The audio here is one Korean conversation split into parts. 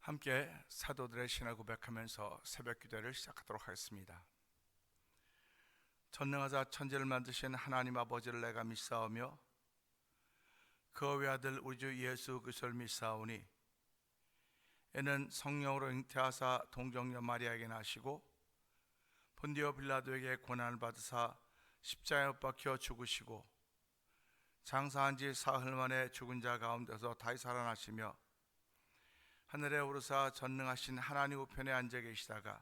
함께 사도들의 신을 고백하면서 새벽 기도를 시작하도록 하겠습니다. 전능하사 천지를 만드신 하나님 아버지를 내가 믿사오며 그 외아들 우리 주 예수 그리스도를 믿사오니 이는 성령으로 잉태하사 동정녀 마리아에게 나시고 본디오 빌라도에게 고난을 받으사 십자가에 못 박혀 죽으시고 장사한 지 사흘 만에 죽은 자 가운데서 다시 살아나시며 하늘에 오르사 전능하신 하나님 우편에 앉아 계시다가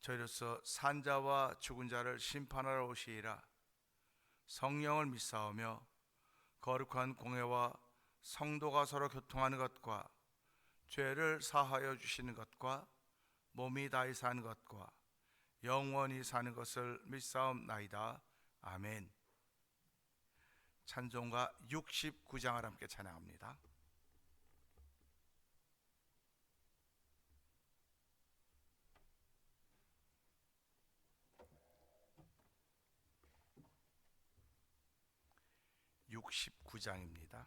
저희로서 산자와 죽은 자를 심판하러 오시리라. 성령을 믿사오며 거룩한 공회와 성도가 서로 교통하는 것과 죄를 사하여 주시는 것과 몸이 다시 사는 것과 영원히 사는 것을 믿사옵나이다. 아멘. 찬송가 69장을 함께 찬양합니다. (69장입니다)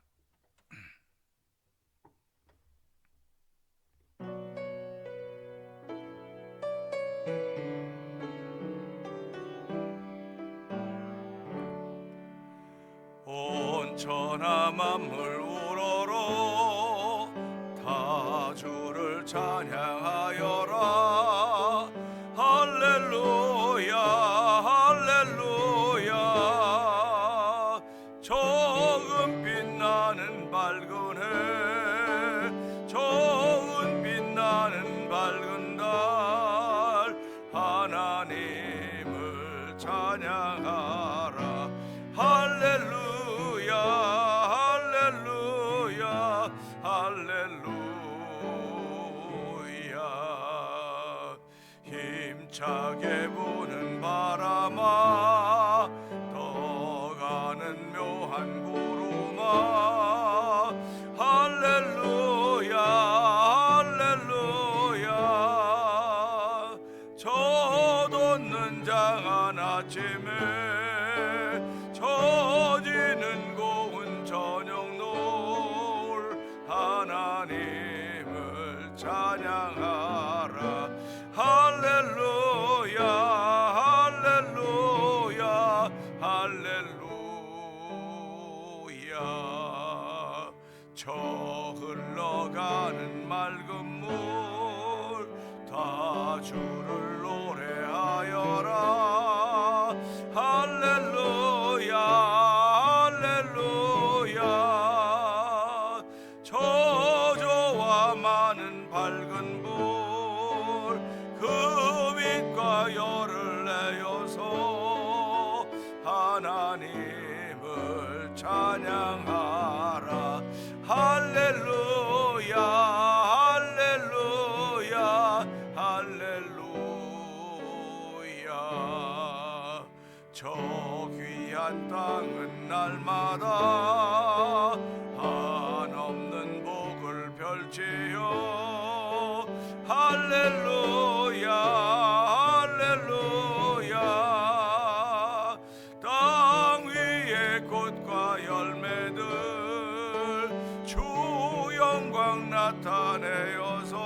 온천하 만물 우러러 다 주를 찬양하여라. 할렐루야 할렐루야. 좋은 빛나는 밝은 해, 좋은 빛나는 밝은 달, 하나님을 찬양하라. 할렐루야 할렐루야 할렐루야. 힘차게 부는 바람아 떠가는 묘한 구름아, 할렐루야 할렐루야. 젖없는 장한 아침에 젖이는 고운 저녁 노을, 하나님을 찬양하라. 할렐루야 할렐루야 할렐루야. 저 흘러가는 맑은 물 다 주를 노래하여라. 할렐루야 할렐루야. 저저와 많은 밝은 불 그 빛과 열을 내어서 하나님을 찬양하라. 할렐루야 할렐루야 할렐루야. 저 귀한 땅은 날마다 한없는 복을 펼치여 할렐루야 할렐루야. 땅 위에 꽃과 열매들 주 영광 나타내어서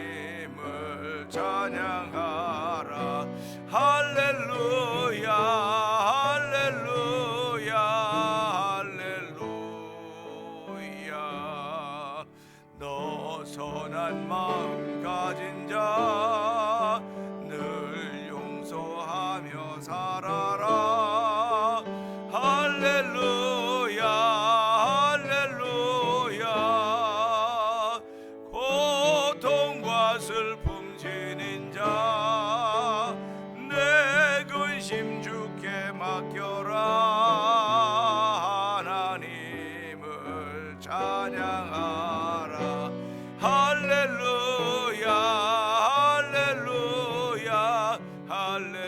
하나님을 찬양하라. 할렐루야 할렐루야 할렐루야. 너 선한 마음 가진 자 늘 용서하며 살아라. 할렐루야 할렐루야. 고통과 슬픔 지닌 자 내 근심 주께 맡겨라. 하나님을 찬양하라. 할렐루야 할렐루야 할렐루야.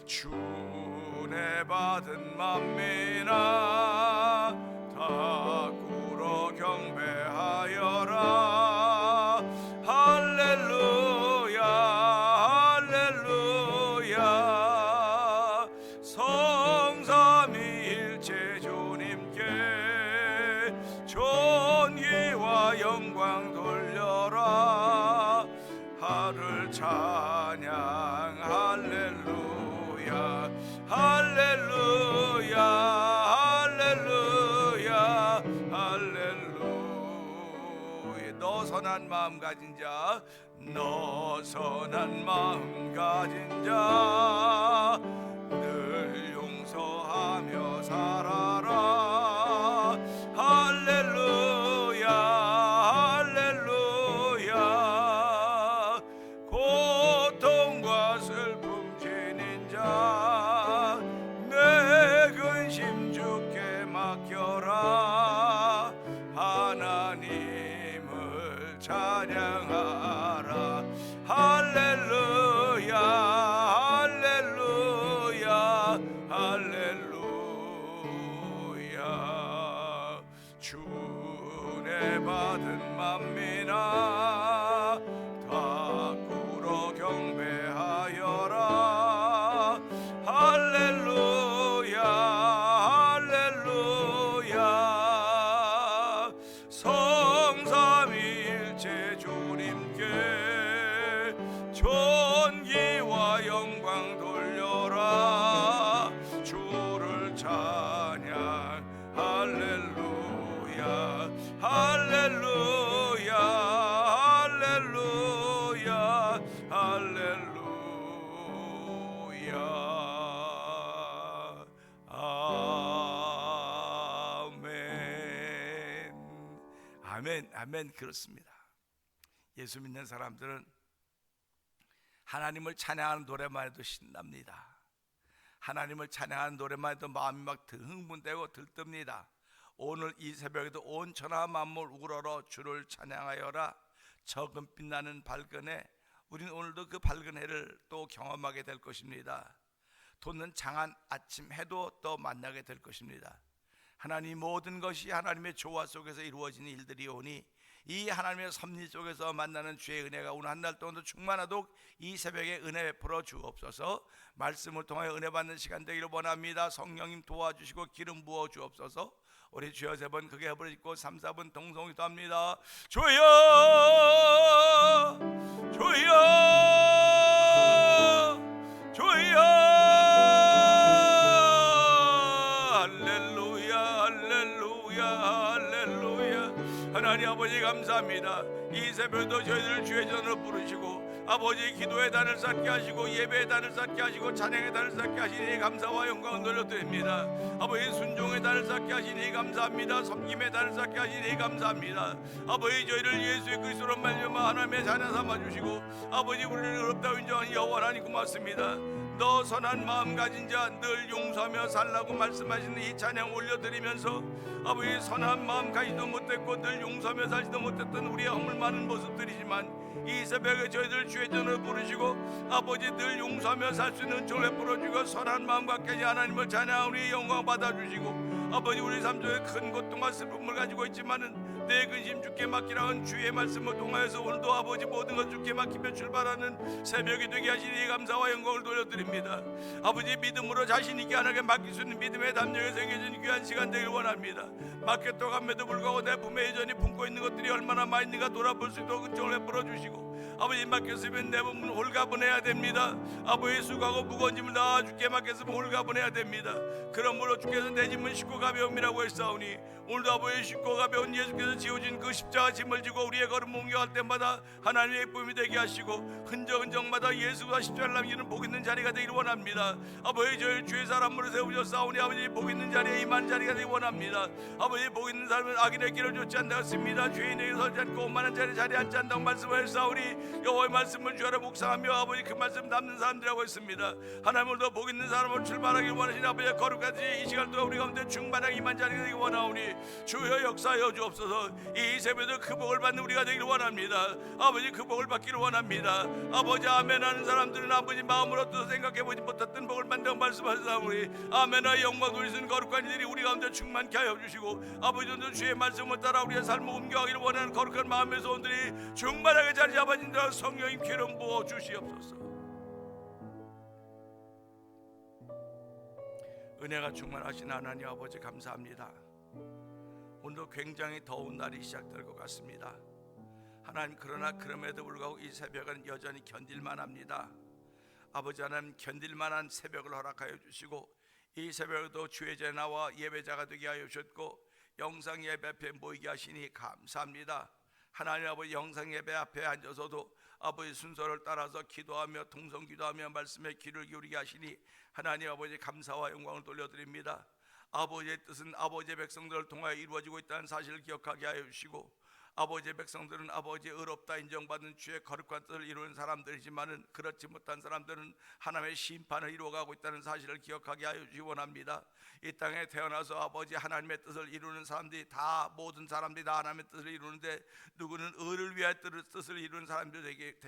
주 은혜 받은 만민아 다 꿇어 경배하여라. 할렐루야 할렐루야. 성삼위일체 주님 찬양 할렐루야 할렐루야 할렐루야 할렐루야. 너 선한 마음 가진 자, 너 선한 마음 가진 자, 늘 용서하며 살아라. 할렐루야 할렐루야. 고통과 슬픔 지닌 자, 내 근심 주께 맡겨라. 하나님을 찬양하라. 할렐루야 할렐루야 할렐루야. 주 은혜 받은 만민아 다 꿇어 경배하여라. 할렐루야 할렐루야. 성삼위일체 주님께 존귀와 영광 돌려라. 주를 찬양 할렐루야 할렐루야 할렐루야 할렐루야. 아멘 아멘 아멘. 그렇습니다. 예수 믿는 사람들은 하나님을 찬양하는 노래만 해도 신납니다. 하나님을 찬양하는 노래만 해도 마음이 막 흥분되고 들뜹니다. 오늘 이 새벽에도 온 천하 만물 우러러 주를 찬양하여라. 적은 빛나는 밝은 해, 우리는 오늘도 그 밝은 해를 또 경험하게 될 것입니다. 돋는 장한 아침 해도 또 만나게 될 것입니다. 하나님 모든 것이 하나님의 조화 속에서 이루어지는 일들이오니 이 하나님의 섭리 속에서 만나는 주의 은혜가 오늘 한 달 동안도 충만하도록 이 새벽에 은혜 베풀어 주옵소서. 말씀을 통하여 은혜 받는 시간 되기를 원합니다. 성령님 도와주시고 기름 부어 주옵소서. 우리 주여 세 번 크게 해버리고 3, 4분 동성이 또 합니다. 주여 주여 주여. 할렐루야 할렐루야 할렐루야. 하나님 아버지 감사합니다. 이 새벽도 저희들 주의 전으로 부르시고 아버지 기도의 단을 쌓게 하시고 예배의 단을 쌓게 하시고 찬양의 단을 쌓게 하시니 감사와 영광을 돌려드립니다. 아버지 순종의 단을 쌓게 하시니 감사합니다. 섬김의 단을 쌓게 하시니 감사합니다. 아버지 저희를 예수의 그리스도로 말미암아 하나님의 자녀 삼아주시고 아버지 우리를 의롭다고 인정하는 여호와 하나님 고맙습니다. 너 선한 마음 가진 자 늘 용서하며 살라고 말씀하시는 이 찬양 올려드리면서 아버지 선한 마음 가지도 못했고 늘 용서하며 살지도 못했던 우리의 허물 많은 모습들이지만 이 새벽에 저희들 주의 전을 부르시고 아버지 늘 용서하며 살 수 있는 은총을 베풀어주고 선한 마음과 깨지 하나님을 찬양하오니 영광 받아주시고 아버지 우리 삶 속에 큰 고통과 슬픔을 가지고 있지만은 내 근심 주께 맡기라는 주의 말씀을 통하여서 오늘도 아버지 모든 것 주께 맡기며 출발하는 새벽이 되게 하시니 감사와 영광을 돌려드립니다. 아버지 믿음으로 자신 있게 하나님께 맡길 수 있는 믿음의 담력에 새겨진 귀한 시간 되길 원합니다. 맡겼다고 함에도 불구하고 내 품에 여전히 품고 있는 것들이 얼마나 많이 있는가 돌아볼 수 있도록 은총을 베풀어 주시고 아버지 맡겼으면 내 몸은 홀가분해야 됩니다. 아버지 수고하고 무거운 짐을 다 주께 맡겼으면 홀가분해야 됩니다. 그러므로 주께서 내 짐은 쉽고 가벼움이라고 했사오니 오늘도 아버지 쉽고 가벼운 예수께서 지어진 그 십자가 짐을 지고 우리의 걸음 옮겨갈 때마다 하나님의 쁨이 되게 하시고 흔적마다 예수가 십자가를 남기는 복 있는 자리가 되기를 원합니다. 아버지 저희 주의 사람으로 세우셨사오니 아버지 복 있는 자리에 임한 자리가 되기 원합니다. 아버지 복 있는 사람은 악인의 길을 쫓지 않습니다. 죄인에게 서지 않고 오만한 자리에 앉지 않다고 말씀하셨사오니 여호와의 말씀을 주하라 묵상하며 아버지 그 말씀 담는 사람들이라고 했습니다. 하나님을 더 복 있는 사람을 출발하길 원하시는 아버지의 거룩까지 이 시간 동안 우리 가운데 충만하게 임한 자리가 되기 원하오니 주여 역사하여 주옵소서. 이 새벽에도 그 복을 받는 우리가 되기를 원합니다. 아버지 그 복을 받기를 원합니다. 아버지 아멘 하는 사람들은 아버지 마음으로 또 생각해보지 못했던 복을 받는다고 말씀하셨사오니 아멘의 영광 돌리시는 거룩한 이들이 우리 가운데 충만케 하여 주시고 아버지도 주의 말씀을 따라 우리의 삶을 옮겨가기를 원하는 거룩한 마음의 소원들이 충만하게 자리 잡아진다. 성령님 기름 부어 주시옵소서. 은혜가 충만하신 하나님 아버지 감사합니다. 오늘도 굉장히 더운 날이 시작될 것 같습니다. 하나님, 그러나 그럼에도 불구하고 이 새벽은 여전히 견딜만 합니다. 아버지 하나님, 견딜만한 새벽을 허락하여 주시고 이 새벽에도 주의 전에 나와 예배자가 되게 하여 주셨고 영상 예배 앞에 모이게 하시니 감사합니다. 하나님 아버지, 영상 예배 앞에 앉아서도 아버지 순서를 따라서 기도하며 동성 기도하며 말씀에 귀를 기울이게 하시니 하나님 아버지 감사와 영광을 돌려드립니다. 아버지의 뜻은 아버지의 백성들을 통하여 이루어지고 있다는 사실을 기억하게 하여 주시고, 아버지의 백성들은 아버지의 의롭다 인정받는 주의 거룩한 뜻을 이루는 사람들이지만은 그렇지 못한 사람들은 하나님의 심판을 이루어가고 있다는 사실을 기억하게 하여 주시기 원합니다. 이 땅에 태어나서 아버지 하나님의 뜻을 이루는 사람들이 다, 모든 사람들이 다 하나님의 뜻을 이루는데 누구는 의를 위하여 뜻을 이루는 사람들이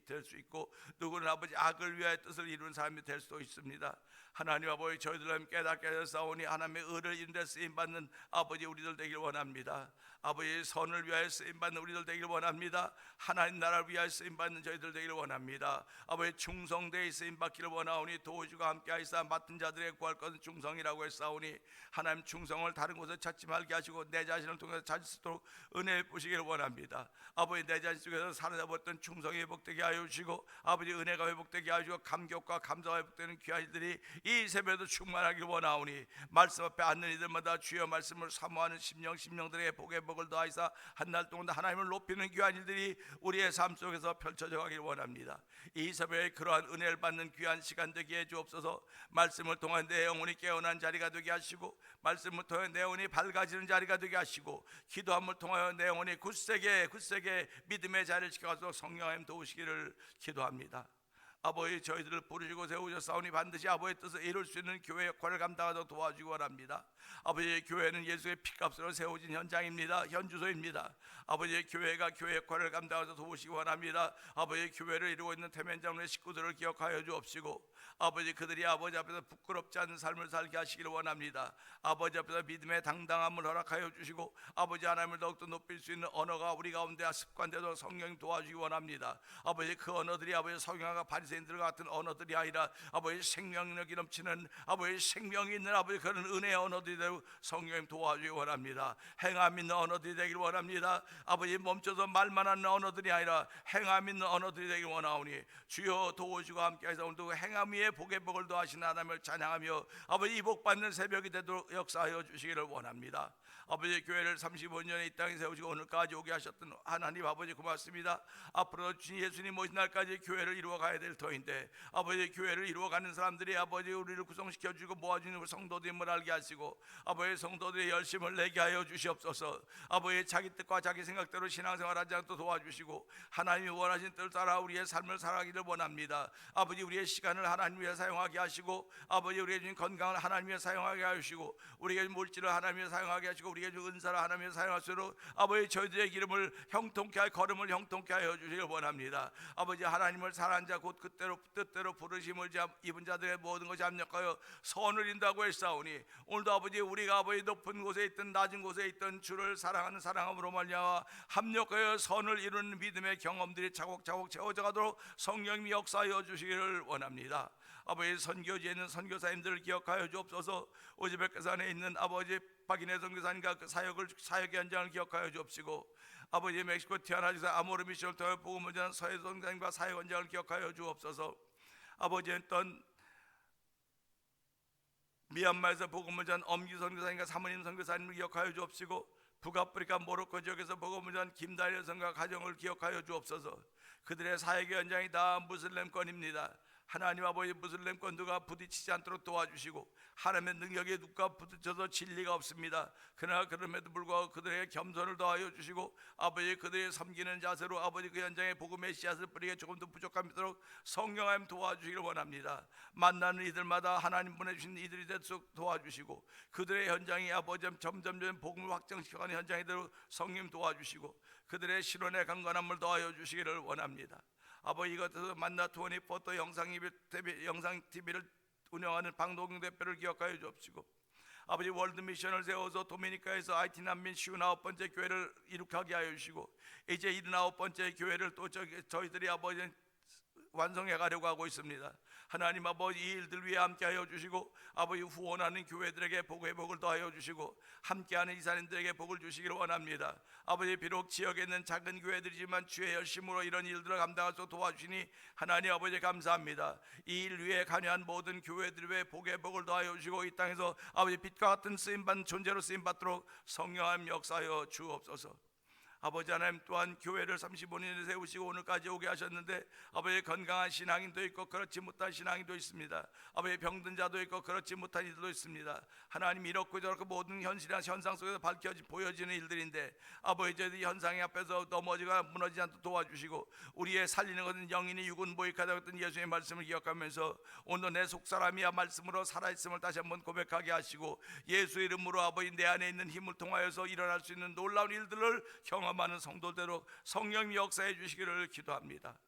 될 수 있고 누구는 아버지 악을 위하여 뜻을 이루는 사람이 될 수도 있습니다. 하나님 아버지, 저희들은 깨닫게 되사오니 하나님의 의를 이루는 데 쓰임받는 아버지 우리들 되길 원합니다. 아버지의 선을 위하여 쓰임받는 우리들 되길 원합니다. 하나님 나라를 위하여 쓰임받는 저희들 되길 원합니다. 아버지 충성되이 쓰임받기를 원하오니 도우주가 함께하시사 맡은 자들의 구할 것은 충성이라고 했사오니 하나님 충성을 다른 곳에 찾지 말게 하시고 내 자신을 통해서 찾을 수 있도록 은혜 부시기를 원합니다. 아버지, 내 자신 속에서 사라져버렸던 충성이 회복되게 하여 주시고 아버지 은혜가 회복되게 하여 주시고 감격과 감사가 회복되는 귀한 이들이 이 새벽에도 충만하길 원하오니 말씀 앞에 앉는 이들마다 주여 말씀을 사모하는 심령들의 복의 복을 더하시사 한 날 동안 하나님을 높이는 귀한 일들이 우리의 삶 속에서 펼쳐져 가길 원합니다. 이 새벽에 그러한 은혜를 받는 귀한 시간 되게 해 주옵소서. 말씀을 통해 내 영혼이 깨어난 자리가 되게 하시고 말씀을 통해 내 영혼이 밝아지는 자리가 되게 하시고 기도함을 통하여 내 영혼이 굳세게 믿음의 자리를 지켜가서 성령님 도우시기를 기도합니다. 아버지, 저희들을 부르시고 세우셨사오니 반드시 아버지의 뜻을 이룰 수 있는 교회 역할을 감당하도록 도와주기 원합니다. 아버지의 교회는 예수의 피값으로 세워진 현장입니다. 현주소입니다. 아버지의 교회가 교회 역할을 감당하도록 도우시기 원합니다. 아버지의 교회를 이루고 있는 태면장로의 식구들을 기억하여 주옵시고 아버지, 그들이 아버지 앞에서 부끄럽지 않은 삶을 살게 하시기를 원합니다. 아버지 앞에서 믿음의 당당함을 허락하여 주시고 아버지 하나님을 더욱더 높일 수 있는 언어가 우리 가운데 습관되도록 성령님 도와주기 원합니다. 아버지, 그 언어들이 아버지 서기관과 바리새인들 같은 언어들이 아니라 아버지 생명력이 넘치는 아버지 생명이 있는 아버지 그런 은혜의 언어들이 되고 성령님 도와주기 원합니다. 행함 있는 언어들이 되길 원합니다. 아버지, 멈춰서 말만 하는 언어들이 아니라 행함 있는 언어들이 되길 원하오니 주여 도우시고 함께하셔서 오늘도 행함 위에 복의 복을 더하시는 하나님을 찬양하며 아버지 이 복받는 새벽이 되도록 역사하여 주시기를 원합니다. 아버지, 교회를 35년에 이 땅에 세우시고 오늘까지 오게 하셨던 하나님 아버지 고맙습니다. 앞으로 주님 예수님 오신 날까지 교회를 이루어 가야 될 터인데 아버지, 교회를 이루어가는 사람들이 아버지 우리를 구성시켜 주고 모아주는 성도됨을 알게 하시고 아버지 성도들의 열심을 내게 하여 주시옵소서. 아버지, 자기 뜻과 자기 생각대로 신앙생활하지 않도록 도와주시고 하나님이 원하신 뜻을 따라 우리의 삶을 살아가기를 원합니다. 아버지, 우리의 시간을 하나님 위해 사용하게 하시고 아버지, 우리에게 주신 건강을 하나님 위해 사용하게 하시고 우리에게 주신 물질을 하나님 위해 사용하게 하시고 우리에게 주신 은사를 하나님 위해 사용할수록 아버지 저희들의 기름을 형통케 하여 걸음을 형통케 하여 주시길 원합니다. 아버지, 하나님을 사랑하는 자 곧 그때로 뜻대로 부르심을 입은 자들의 모든 것이 합력하여 선을 인다고 했사오니 오늘도 아버지, 우리가 아버지 높은 곳에 있든 낮은 곳에 있든 주를 사랑하는 사랑함으로 말미암아 합력하여 선을 이루는 믿음의 경험들이 차곡차곡 채워져 가도록 성령님이 역사하여 주시기를 원합니다. 아버지, 선교지에 있는 선교사님들을 기억하여 주옵소서. 오지백산에 있는 아버지 박인혜 선교사님과 그 사역의 현장을 기억하여 주옵시고 아버지, 멕시코 티아나주에서 아모르 미션을 통해 복음을 전한 서해 선교사님과 사역 현장을 기억하여 주옵소서. 아버지, 어떤 미얀마에서 복음을 전한 엄기 선교사님과 사모님 선교사님을 기억하여 주옵시고 북아프리카 모로코 지역에서 복음을 전한 김다일 선교사 가정을 기억하여 주옵소서. 그들의 사역의 현장이 다 무슬림권입니다. 하나님 아버지, 무슬림권 누가 부딪히지 않도록 도와주시고 하나님의 능력에 누가 부딪혀서 진리가 없습니다. 그러나 그럼에도 불구하고 그들의 겸손을 더하여 주시고 아버지, 그들의 섬기는 자세로 아버지 그 현장에 복음의 씨앗을 뿌리게 조금도 부족함이 있도록 성령 하나님 도와주시기를 원합니다. 만나는 이들마다 하나님 보내주신 이들이 되도록 도와주시고 그들의 현장이 아버지 점점 복음을 확장시켜가는 현장이 되도록 성령 도와주시고 그들의 실현의 강건함을 더하여 주시기를 원합니다. 아버지, 이것에서 만나 24또 영상 TV를 운영하는 방동경 대표를 기억하여 주옵시고 아버지, 월드 미션을 세워서 도미니카에서 IT 난민 59번째 교회를 이룩하게 하여 주시고 이제 79번째 교회를 또 저희들이 아버지 완성해 가려고 하고 있습니다. 하나님 아버지, 이 일들 위해 함께하여 주시고 아버지, 후원하는 교회들에게 복의 복을 더하여 주시고 함께하는 이사님들에게 복을 주시기를 원합니다. 아버지, 비록 지역에 있는 작은 교회들이지만 주의 열심으로 이런 일들을 감당하서 도와주시니 하나님 아버지 감사합니다. 이 일 위해 관여한 모든 교회들 위해 복의 복을 더하여 주시고 이 땅에서 아버지 빛과 같은 쓰임받는 존재로 쓰임받도록 성령하나님 역사하여 주옵소서. 아버지 하나님, 또한 교회를 35년을 세우시고 오늘까지 오게 하셨는데 아버지, 건강한 신앙인도 있고 그렇지 못한 신앙인도 있습니다. 아버지, 병든 자도 있고 그렇지 못한 이들도 있습니다. 하나님, 이렇고 저렇고 모든 현실이나 현상 속에서 보여지는 일들인데 아버지, 저희 현상의 앞에서 넘어지거나 무너지지 않도록 도와주시고 우리의 살리는 것은 영이니 육은 모익하다 했던 예수의 말씀을 기억하면서 오늘 내 속사람이야 말씀으로 살아있음을 다시 한번 고백하게 하시고 예수 이름으로 아버지, 내 안에 있는 힘을 통하여서 일어날 수 있는 놀라운 일들을 경험하는 성도대로 성령이 역사해 주시기를 기도합니다.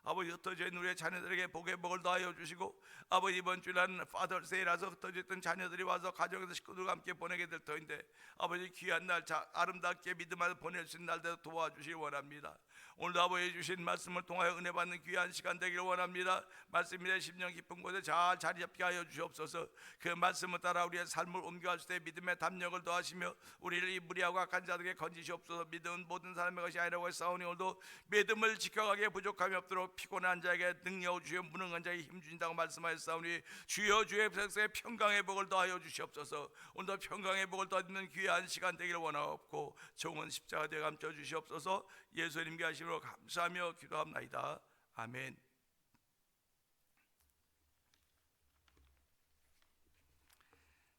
아버지, 흩어져 있는 우리의 자녀들에게 복의 복을 더하여 주시고 아버지, 이번 주일은 파더스데이라서 흩어져 있던 자녀들이 와서 가정에서 식구들과 함께 보내게 될 터인데 아버지, 귀한 날 아름답게 믿음 안에 보낼 수 있는 날대로 도와주시기 원합니다. 오늘도 아버지 주신 말씀을 통하여 은혜 받는 귀한 시간 되기를 원합니다. 말씀이 내 심령 깊은 곳에 잘 자리 잡게 하여 주옵소서. 그 말씀을 따라 우리의 삶을 옮겨갈 때 믿음의 담력을 더하시며 우리를 이 무리하고 악한 자들에게 건지시옵소서. 믿음은 모든 사람의 것이 아니라고 했사오니 오늘도 믿음을 지켜가기에 부족함이 없도록 피곤한 자에게 능력 주여 무능한 자에게 힘 주신다고 말씀하셨사오니 주여 주의 백성의 평강의 복을 더하여 주시옵소서. 오늘도 평강의 복을 더하는 귀한 시간 되기를 원하옵고 종은 십자가 되어 감춰 주시옵소서. 예수님께 하심으로 감사하며 기도합나이다. 아멘.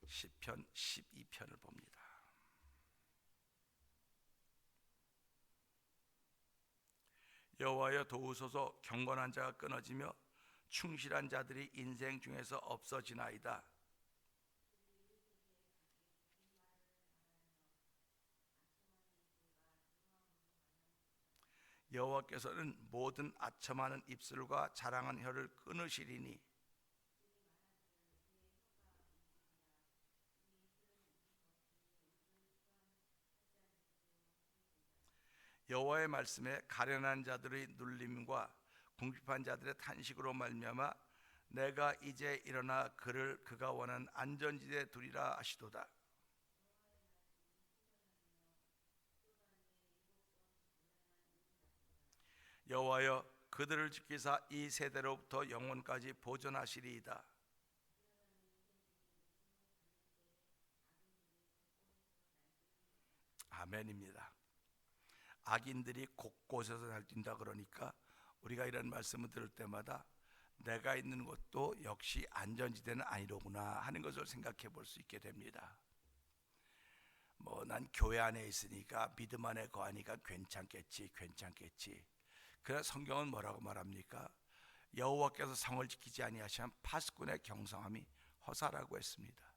시편 12편을 봅니다. 여호와여 도우소서. 경건한 자가 끊어지며 충실한 자들이 인생 중에서 없어지나이다. 여호와께서는 모든 아첨하는 입술과 자랑한 혀를 끊으시리니 여호와의 말씀에 가련한 자들의 눌림과 궁핍한 자들의 탄식으로 말미암아 내가 이제 일어나 그를 그가 원하는 안전지대에 두리라 하시도다. 여호와여 그들을 지키사 이 세대로부터 영원까지 보존하시리이다. 아멘입니다. 악인들이 곳곳에서 날뛴다 그러니까 우리가 이런 말씀을 들을 때마다 내가 있는 곳도 역시 안전지대는 아니로구나 하는 것을 생각해 볼 수 있게 됩니다. 난 교회 안에 있으니까 믿음 안에 거하니까 괜찮겠지. 그러나 성경은 뭐라고 말합니까? 여호와께서 성을 지키지 아니하시면 파수꾼의 경성함이 허사라고 했습니다.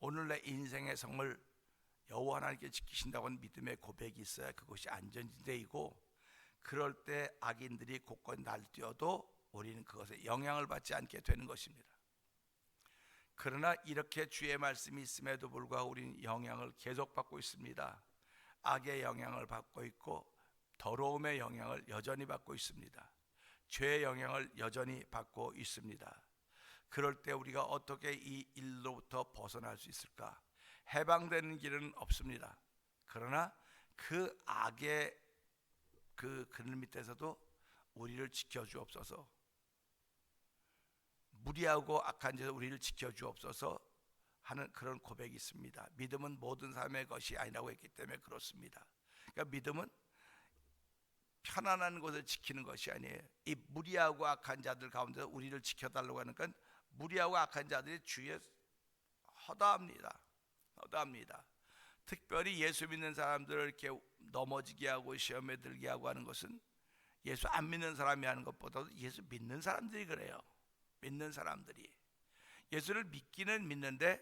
오늘 내 인생의 성을 여호와 하나님께 지키신다고 하는 믿음의 고백이 있어야 그것이 안전지대이고, 그럴 때 악인들이 곳곳 날뛰어도 우리는 그것에 영향을 받지 않게 되는 것입니다. 그러나 이렇게 주의 말씀이 있음에도 불구하고 우리는 영향을 계속 받고 있습니다. 악의 영향을 받고 있고 더러움의 영향을 여전히 받고 있습니다. 죄의 영향을 여전히 받고 있습니다. 그럴 때 우리가 어떻게 이 일로부터 벗어날 수 있을까? 해방되는 길은 없습니다. 그러나 그 악의 그 그늘 밑에서도 우리를 지켜주옵소서. 무리하고 악한 자에서 우리를 지켜주옵소서 하는 그런 고백이 있습니다. 믿음은 모든 사람의 것이 아니라고 했기 때문에 그렇습니다. 그러니까 믿음은 편안한 곳을 지키는 것이 아니에요. 이 무리하고 악한 자들 가운데서 우리를 지켜달라고 하는 건 무리하고 악한 자들이 주위에 허다합니다. 특별히 예수 믿는 사람들을 이렇게 넘어지게 하고 시험에 들게 하고 하는 것은 예수 안 믿는 사람이 하는 것보다도 예수 믿는 사람들이 그래요. 믿는 사람들이 예수를 믿기는 믿는데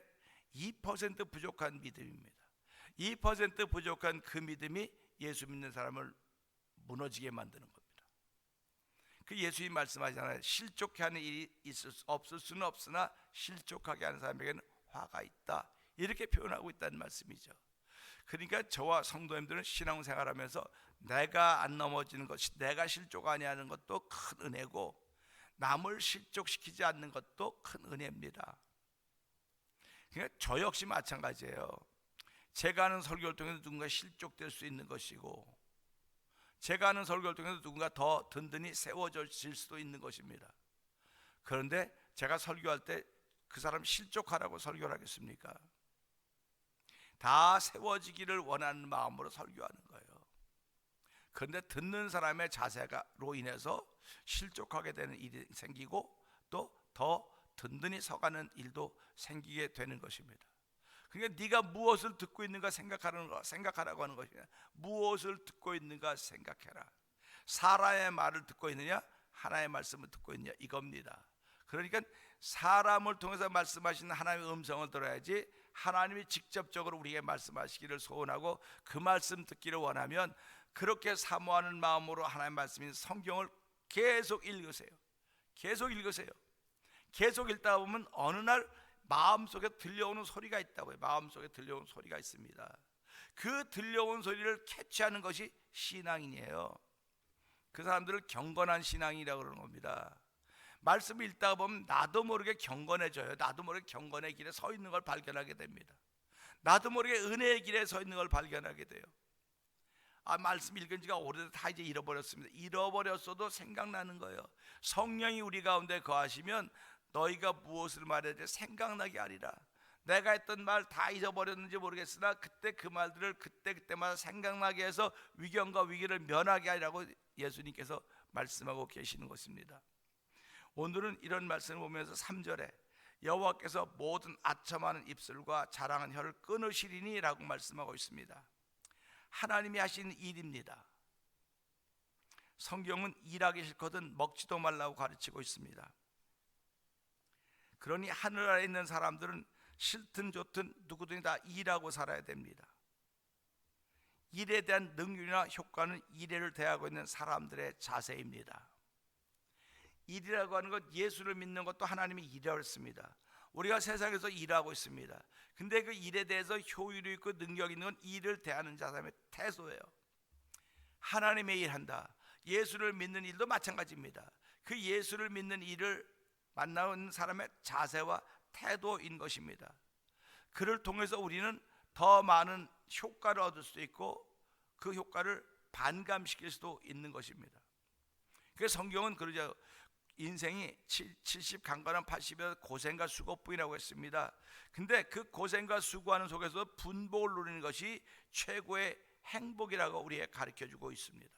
2% 부족한 믿음입니다. 2% 부족한 그 믿음이 예수 믿는 사람을 무너지게 만드는 겁니다. 그 예수님 말씀하잖아요. 실족해 하는 일이 없을 수는 없으나 실족하게 하는 사람에게는 화가 있다, 이렇게 표현하고 있다는 말씀이죠. 그러니까 저와 성도님들은 신앙생활하면서 내가 안 넘어지는 것, 내가 실족 아니하는 것도 큰 은혜고, 남을 실족시키지 않는 것도 큰 은혜입니다. 그러니까 저 역시 마찬가지예요. 제가 하는 설교를 통해서 누군가 실족될 수 있는 것이고, 제가 하는 설교를 통해서 누군가 더 든든히 세워질 수도 있는 것입니다. 그런데 제가 설교할 때 그 사람 실족하라고 설교를 하겠습니까? 다 세워지기를 원하는 마음으로 설교하는 거예요. 그런데 듣는 사람의 자세로 인해서 실족하게 되는 일이 생기고, 또 더 든든히 서가는 일도 생기게 되는 것입니다. 그러니까 네가 무엇을 듣고 있는가 생각하라고 하는 것이냐. 무엇을 듣고 있는가 생각해라. 사람의 말을 듣고 있느냐, 하나님의 말씀을 듣고 있느냐, 이겁니다. 그러니까 사람을 통해서 말씀하시는 하나님의 음성을 들어야지, 하나님이 직접적으로 우리에게 말씀하시기를 소원하고 그 말씀 듣기를 원하면 그렇게 사모하는 마음으로 하나님의 말씀인 성경을 계속 읽으세요. 계속 읽으세요. 계속 읽다 보면 어느 날 마음속에 들려오는 소리가 있다고요. 마음속에 들려오는 소리가 있습니다. 그 들려온 소리를 캐치하는 것이 신앙인이에요. 그 사람들을 경건한 신앙이라고 그러는 겁니다. 말씀을 읽다 보면 나도 모르게 경건해져요. 나도 모르게 경건의 길에 서 있는 걸 발견하게 됩니다. 나도 모르게 은혜의 길에 서 있는 걸 발견하게 돼요. 말씀 읽은 지가 오래돼서 다 이제 잃어버렸습니다. 잃어버렸어도 생각나는 거예요. 성령이 우리 가운데 거하시면 너희가 무엇을 말해야 돼 생각나게 하리라. 내가 했던 말 다 잊어버렸는지 모르겠으나 그때 그 말들을 그때마다 생각나게 해서 위경과 위기를 면하게 하리라고 예수님께서 말씀하고 계시는 것입니다. 오늘은 이런 말씀을 보면서 3절에 여호와께서 모든 아첨하는 입술과 자랑한 혀를 끊으시리니 라고 말씀하고 있습니다. 하나님이 하시는 일입니다. 성경은 일하기 싫거든 먹지도 말라고 가르치고 있습니다. 그러니 하늘 아래 있는 사람들은 싫든 좋든 누구든지 다 일하고 살아야 됩니다. 일에 대한 능률이나 효과는 일을 대하고 있는 사람들의 자세입니다. 일이라고 하는 것, 예수를 믿는 것도 하나님이 일이라고 했습니다. 우리가 세상에서 일하고 있습니다. 근데 그 일에 대해서 효율이 있고 능력 있는 건 일을 대하는 사람의 태도예요. 하나님의 일한다. 예수를 믿는 일도 마찬가지입니다. 그 예수를 믿는 일을 만나는 사람의 자세와 태도인 것입니다. 그를 통해서 우리는 더 많은 효과를 얻을 수도 있고 그 효과를 반감시킬 수도 있는 것입니다. 그래서 성경은 그러죠. 인생이 70 강건한 80여 고생과 수고뿐이라고 했습니다. 근데 그 고생과 수고하는 속에서 분복을 누리는 것이 최고의 행복이라고 우리에게 가르쳐주고 있습니다.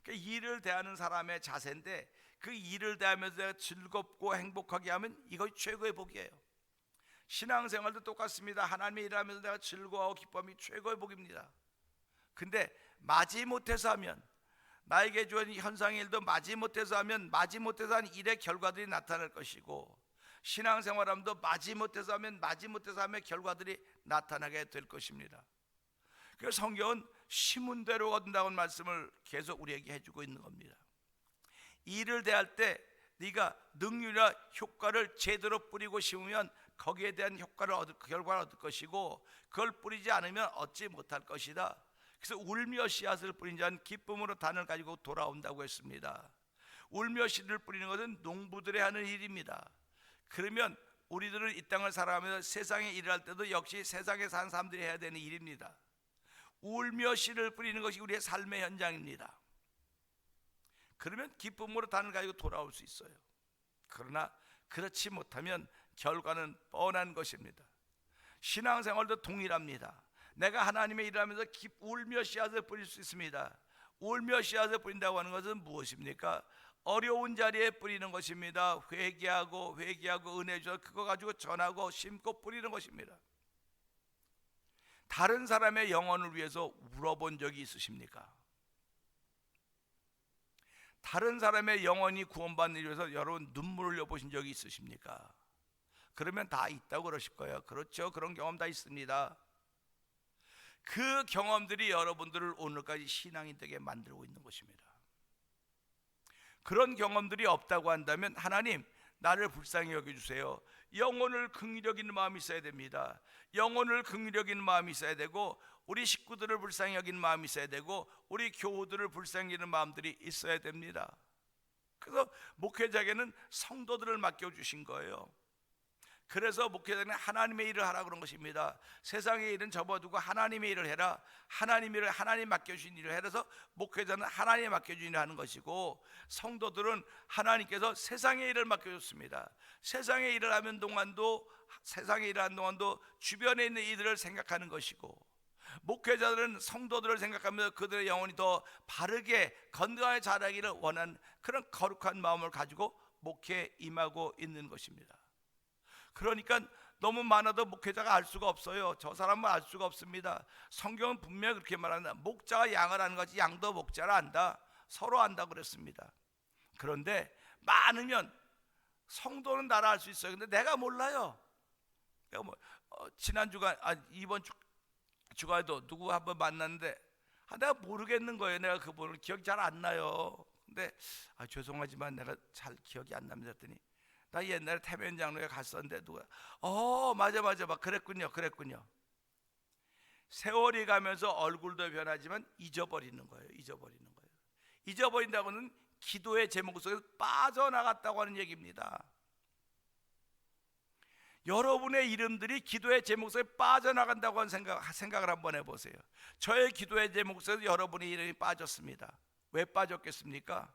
그러니까 일을 대하는 사람의 자세인데 그 일을 대하면서 내가 즐겁고 행복하게 하면 이것이 최고의 복이에요. 신앙생활도 똑같습니다. 하나님의 일하면서 내가 즐거워하고 기쁨이 최고의 복입니다. 근데 마지못해서 하면, 나에게 주어진 현상의 일도 마지못해서 하면 마지못해서 한 일의 결과들이 나타날 것이고, 신앙생활함도 마지못해서 하면 마지못해서 하면 결과들이 나타나게 될 것입니다. 그래서 성경은 심은 대로 얻는다는 말씀을 계속 우리에게 해주고 있는 겁니다. 일을 대할 때 네가 능률이나 효과를 제대로 뿌리고 심으면 거기에 대한 결과를 얻을 것이고, 그걸 뿌리지 않으면 얻지 못할 것이다. 그래서 울며 씨앗을 뿌린 자는 기쁨으로 단을 가지고 돌아온다고 했습니다. 울며 씨를 뿌리는 것은 농부들이 하는 일입니다. 그러면 우리들은 이 땅을 살아가면서 세상에 일을 할 때도 역시 세상에 사는 사람들이 해야 되는 일입니다. 울며 씨를 뿌리는 것이 우리의 삶의 현장입니다. 그러면 기쁨으로 단을 가지고 돌아올 수 있어요. 그러나 그렇지 못하면 결과는 뻔한 것입니다. 신앙생활도 동일합니다. 내가 하나님의 일을 하면서 울며 씨앗을 뿌릴 수 있습니다. 울며 씨앗을 뿌린다고 하는 것은 무엇입니까? 어려운 자리에 뿌리는 것입니다. 회개하고 은혜 주셔서 그거 가지고 전하고 심고 뿌리는 것입니다. 다른 사람의 영혼을 위해서 울어본 적이 있으십니까? 다른 사람의 영혼이 구원받는 일을 위해서 여러분 눈물을 흘려보신 적이 있으십니까? 그러면 다 있다고 그러실 거예요. 그렇죠, 그런 경험 다 있습니다. 그 경험들이 여러분들을 오늘까지 신앙인 되게 만들고 있는 것입니다. 그런 경험들이 없다고 한다면 하나님 나를 불쌍히 여겨주세요. 영혼을 긍휼히 여기는 마음이 있어야 됩니다. 영혼을 긍휼히 여기는 마음이 있어야 되고, 우리 식구들을 불쌍히 여기는 마음이 있어야 되고, 우리 교우들을 불쌍히 여기는 마음들이 있어야 됩니다. 그래서 목회자에게는 성도들을 맡겨주신 거예요. 그래서 목회자는 하나님의 일을 하라 그런 것입니다. 세상의 일은 접어두고 하나님의 일을 해라. 하나님의 일을 하나님 맡겨주신 일을 해서 목회자는 하나님이 맡겨주신 일을 하는 것이고, 성도들은 하나님께서 세상의 일을 맡겨줬습니다. 세상의 일을 하는 동안도 주변에 있는 이들을 생각하는 것이고, 목회자들은 성도들을 생각하면서 그들의 영혼이 더 바르게 건강하게 자라기를 원하는 그런 거룩한 마음을 가지고 목회에 임하고 있는 것입니다. 그러니까 너무 많아도 목회자가 알 수가 없어요. 저 사람은 알 수가 없습니다. 성경은 분명히 그렇게 말한다. 목자가 양을 아는 것이 양도 목자를 안다. 서로 안다 그랬습니다. 그런데 많으면 성도는 나를 알 수 있어요. 근데 내가 몰라요. 내가 지난 주간 이번 주간에도 누구 한번 만났는데 내가 모르겠는 거예요. 내가 그분을 기억이 잘 안 나요. 근데 죄송하지만 내가 잘 기억이 안 납니다 했더니, 나 옛날에 태면 장로에 갔었는데 누가 맞아 막 그랬군요. 세월이 가면서 얼굴도 변하지만 잊어버리는 거예요. 잊어버린다고는 기도의 제목 속에서 빠져나갔다고 하는 얘기입니다. 여러분의 이름들이 기도의 제목 속에 빠져나간다고 하는 생각을 한번 해보세요. 저의 기도의 제목 속에서 여러분의 이름이 빠졌습니다. 왜 빠졌겠습니까?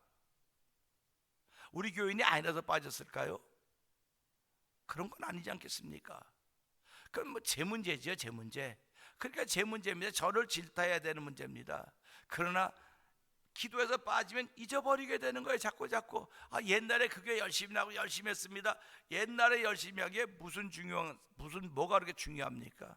우리 교인이 아니라서 빠졌을까요? 그런 건 아니지 않겠습니까? 그건 제 문제죠, 제 문제. 그러니까 제 문제입니다. 저를 질타해야 되는 문제입니다. 그러나 기도에서 빠지면 잊어버리게 되는 거예요. 자꾸 옛날에 그게 열심히 하고 열심히 했습니다. 옛날에 열심히 하기에 뭐가 그렇게 중요합니까?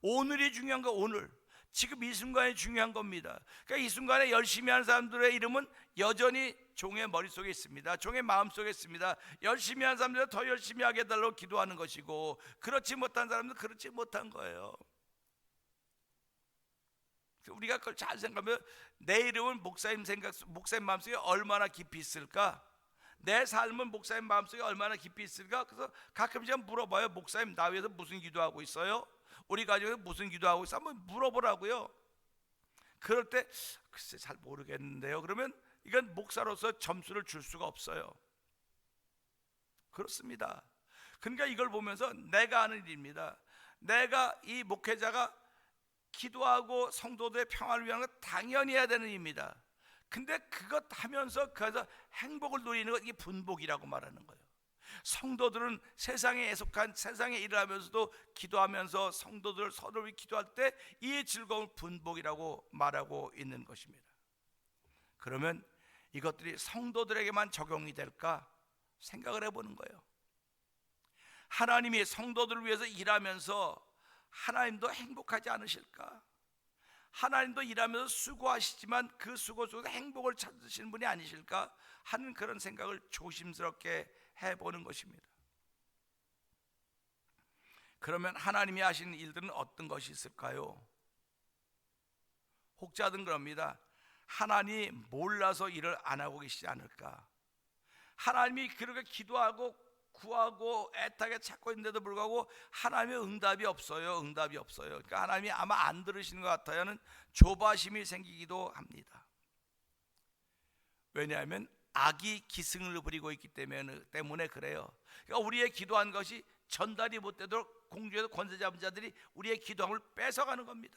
오늘이 중요한 거. 오늘 지금 이 순간이 중요한 겁니다. 그러니까 이 순간에 열심히 하는 사람들의 이름은 여전히 종의 머릿속에 있습니다. 종의 마음속에 있습니다. 열심히 하는 사람들은 더 열심히 하게 해달라고 기도하는 것이고, 그렇지 못한 사람들은 그렇지 못한 거예요. 우리가 그걸 잘 생각하면 내 이름은 목사님 마음속에 얼마나 깊이 있을까? 내 삶은 목사님 마음속에 얼마나 깊이 있을까? 그래서 가끔 제가 물어봐요. 목사님, 나 위해서 무슨 기도하고 있어요? 우리 가족에서 무슨 기도하고 있어? 한번 물어보라고요. 그럴 때 글쎄 잘 모르겠는데요. 그러면 이건 목사로서 점수를 줄 수가 없어요. 그렇습니다. 그러니까 이걸 보면서 내가 하는 일입니다. 내가 이 목회자가 기도하고 성도들의 평화를 위한 건 당연히 해야 되는 일입니다. 근데 그것 하면서 그래서 행복을 누리는 것, 이게 분복이라고 말하는 거예요. 성도들은 세상에 속한 세상의 일을 하면서도 기도하면서 성도들 서로를 기도할 때 이 즐거운 분복이라고 말하고 있는 것입니다. 그러면 이것들이 성도들에게만 적용이 될까 생각을 해보는 거예요. 하나님이 성도들을 위해서 일하면서 하나님도 행복하지 않으실까? 하나님도 일하면서 수고하시지만 그 수고 속에서 행복을 찾으시는 분이 아니실까 하는 그런 생각을 조심스럽게 해보는 것입니다. 그러면 하나님이 하시는 일들은 어떤 것이 있을까요? 혹자든 그럽니다. 하나님이 몰라서 일을 안 하고 계시지 않을까? 하나님이 그렇게 기도하고 구하고 애타게 찾고 있는데도 불구하고 하나님의 응답이 없어요. 그러니까 하나님이 아마 안 들으시는 것 같아요. 하는 조바심이 생기기도 합니다. 왜냐하면 악이 기승을 부리고 있기 때문에 그래요. 그러니까 우리의 기도한 것이 전달이 못 되도록 공주에서 권세 잡은 자들이 우리의 기도함을 뺏어가는 겁니다.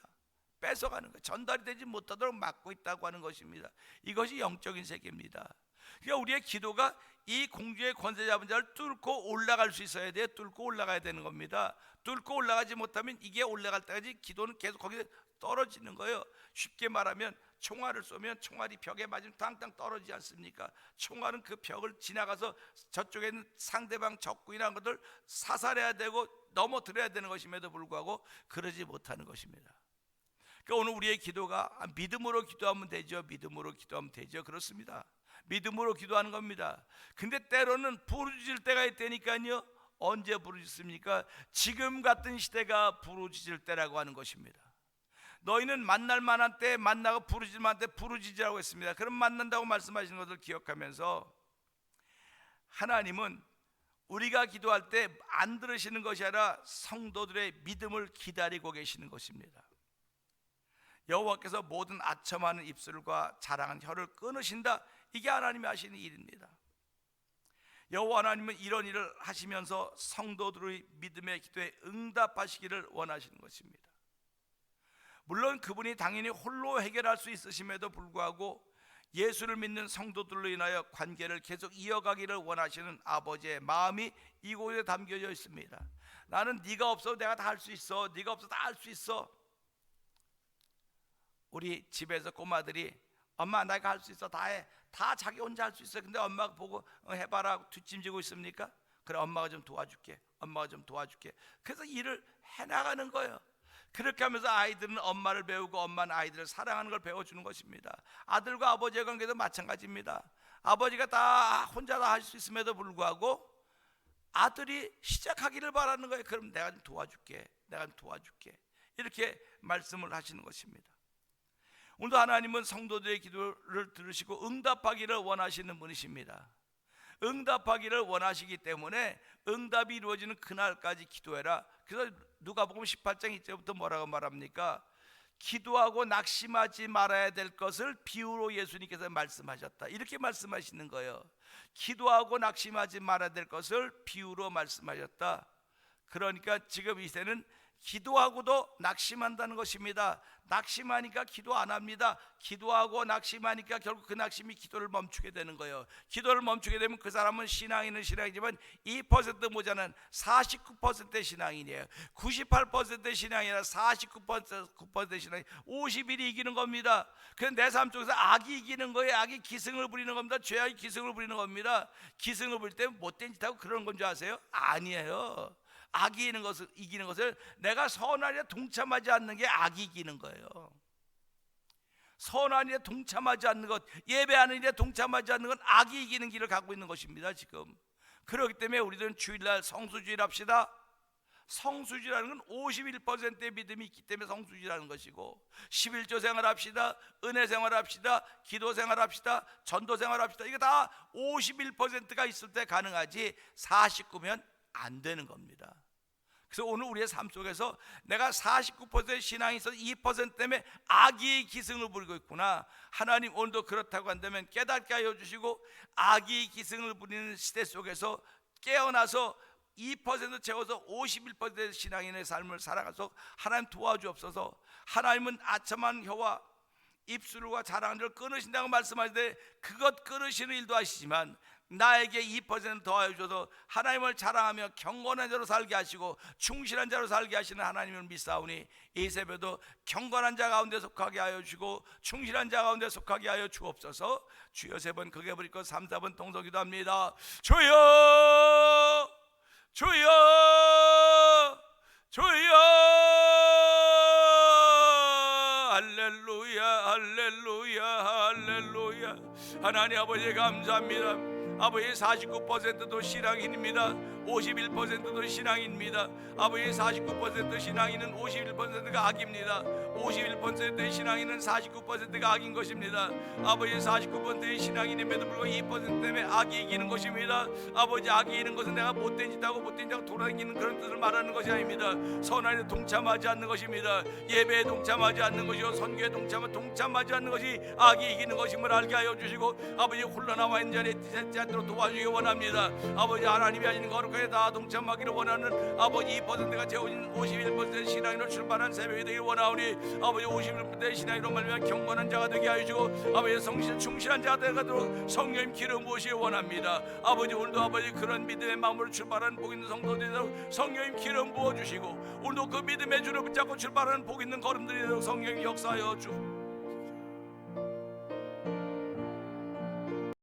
뺏어가는 거예요. 전달이 되지 못하도록 막고 있다고 하는 것입니다. 이것이 영적인 세계입니다. 그러니까 우리의 기도가 이 공주의 권세 잡은 자를 뚫고 올라갈 수 있어야 돼요. 뚫고 올라가야 되는 겁니다. 뚫고 올라가지 못하면 이게 올라갈 때까지 기도는 계속 거기서 떨어지는 거예요. 쉽게 말하면 총알을 쏘면 총알이 벽에 맞으면 땅땅 떨어지지 않습니까? 총알은 그 벽을 지나가서 저쪽에 있는 상대방 적군이라는 것을 사살해야 되고 넘어뜨려야 되는 것임에도 불구하고 그러지 못하는 것입니다. 그러니까 오늘 우리의 기도가 믿음으로 기도하면 되죠. 그렇습니다. 믿음으로 기도하는 겁니다. 근데 때로는 부르짖을 때가 있다니까요. 언제 부르짖습니까? 지금 같은 시대가 부르짖을 때라고 하는 것입니다. 너희는 만날 만한 때 만나고 부르짖을 만한 때 부르짖으라고 했습니다. 그럼 만난다고 말씀하시는 것을 기억하면서 하나님은 우리가 기도할 때 안 들으시는 것이 아니라 성도들의 믿음을 기다리고 계시는 것입니다. 여호와께서 모든 아첨하는 입술과 자랑한 혀를 끊으신다, 이게 하나님이 하시는 일입니다. 여호와 하나님은 이런 일을 하시면서 성도들의 믿음의 기도에 응답하시기를 원하시는 것입니다. 물론 그분이 당연히 홀로 해결할 수 있으심에도 불구하고 예수를 믿는 성도들로 인하여 관계를 계속 이어가기를 원하시는 아버지의 마음이 이곳에 담겨져 있습니다. 나는 네가 없어도 내가 다 할 수 있어. 네가 없어도 다 할 수 있어. 우리 집에서 꼬마들이 엄마 내가 할 수 있어, 다 해. 다 자기 혼자 할 수 있어. 근데 엄마가 보고 해봐라 뒷짐지고 있습니까? 그래 엄마가 좀 도와줄게. 엄마가 좀 도와줄게. 그래서 일을 해나가는 거예요. 그렇게 하면서 아이들은 엄마를 배우고 엄마는 아이들을 사랑하는 걸 배워주는 것입니다. 아들과 아버지의 관계도 마찬가지입니다. 아버지가 다 혼자 다 할 수 있음에도 불구하고 아들이 시작하기를 바라는 거예요. 그럼 내가 좀 도와줄게. 내가 좀 도와줄게. 이렇게 말씀을 하시는 것입니다. 오늘도 하나님은 성도들의 기도를 들으시고 응답하기를 원하시는 분이십니다. 응답하기를 원하시기 때문에 응답이 이루어지는 그날까지 기도해라. 그래서 누가복음 18장 2절부터 뭐라고 말합니까? 기도하고 낙심하지 말아야 될 것을 비유로 예수님께서 말씀하셨다. 이렇게 말씀하시는 거예요. 기도하고 낙심하지 말아야 될 것을 비유로 말씀하셨다. 그러니까 지금 이 세는 기도하고도 낙심한다는 것입니다. 낙심하니까 기도 안 합니다. 기도하고 낙심하니까 결국 그 낙심이 기도를 멈추게 되는 거예요. 기도를 멈추게 되면 그 사람은 신앙인은 신앙이지만 2% 모자는 49%의 신앙인이에요. 98%의 신앙이 아니라 49%의 신앙이 51이 이기는 겁니다. 그래서 내 삶 속에서 악이 이기는 거예요. 악이 기승을 부리는 겁니다. 죄악이 기승을 부리는 겁니다. 기승을 부릴 때 못된 짓 하고 그러는 건 줄 아세요? 아니에요. 악이 이기는 것을 내가 선한 일에 동참하지 않는 게 악이 이기는 거예요. 선한 일에 동참하지 않는 것, 예배하는 일에 동참하지 않는 건 악이 이기는 길을 갖고 있는 것입니다. 지금 그렇기 때문에 우리들은 주일날 성수주일 합시다. 성수주일하는 건 51%의 믿음이 있기 때문에 성수주일하는 것이고, 11조 생활합시다, 은혜 생활합시다, 기도 생활합시다, 전도 생활합시다. 이거 다 51%가 있을 때 가능하지 49면 안 되는 겁니다. 그래서 오늘 우리의 삶 속에서 내가 49%의 신앙이 있어서 2% 때문에 악이 기승을 부리고 있구나. 하나님 오늘도 그렇다고 한다면 깨닫게 하여 주시고, 악이 기승을 부리는 시대 속에서 깨어나서 2% 채워서 51%의 신앙인의 삶을 살아가서 하나님 도와주옵소서. 하나님은 아첨한 혀와 입술과 자랑하는 걸 끊으신다고 말씀하시되 그것 끊으시는 일도 하시지만 나에게 2% 더하여 주셔서 하나님을 자랑하며 경건한 자로 살게 하시고 충실한 자로 살게 하시는 하나님을 믿사오니 이 새벽도 경건한 자 가운데 속하게 하여 주시고 충실한 자 가운데 속하게 하여 주옵소서. 주여 3번 크게 부르고 3, 4번 동서기도 합니다. 주여 주여 주여 할렐루야 할렐루야 할렐루야. 하나님 아버지 감사합니다. 아버지 49%도 신앙인입니다. 51%도 신앙인입니다. 아버지 49% 신앙인은 51%가 악입니다. 51%의 신앙인은 49%가 악인 것입니다. 아버지 49%의 신앙인임에도 불구하고 2% 때문에 악이 이기는 것입니다. 아버지 악이 이기는 것은 내가 못된 짓 하고 못된 짓 하고 돌아다니는 그런 뜻을 말하는 것이 아닙니다. 선한에 동참하지 않는 것입니다. 예배에 동참하지 않는 것이요 선교에 동참하지 않는 것이 악이 이기는 것임을 알게 하여 주시고 아버지 홀로 나와 있는 자리에 뛰지 않도록 도와주기 원합니다. 아버지 하나님이 하시는 거룩하게 다 동참하기를 원하는 아버지 2%가 채워진 51%의 신앙인으로 출발한 새벽이 되길 원하오니 아버지 51%의 신앙인으로 말미암아 경건한 자가 되게 하여 주시고 아버지 성실 충실한 자가 되도록 성령님 기름 부으시기 원합니다. 아버지 오늘도 아버지 그런 믿음의 마음으로 출발하는 복 있는 성도들이 되도록 성령님 기름 부어주시고 오늘도 그 믿음의 줄을 붙잡고 출발하는 복 있는 걸음들이 되도록 성령님 역사하여 주옵소서.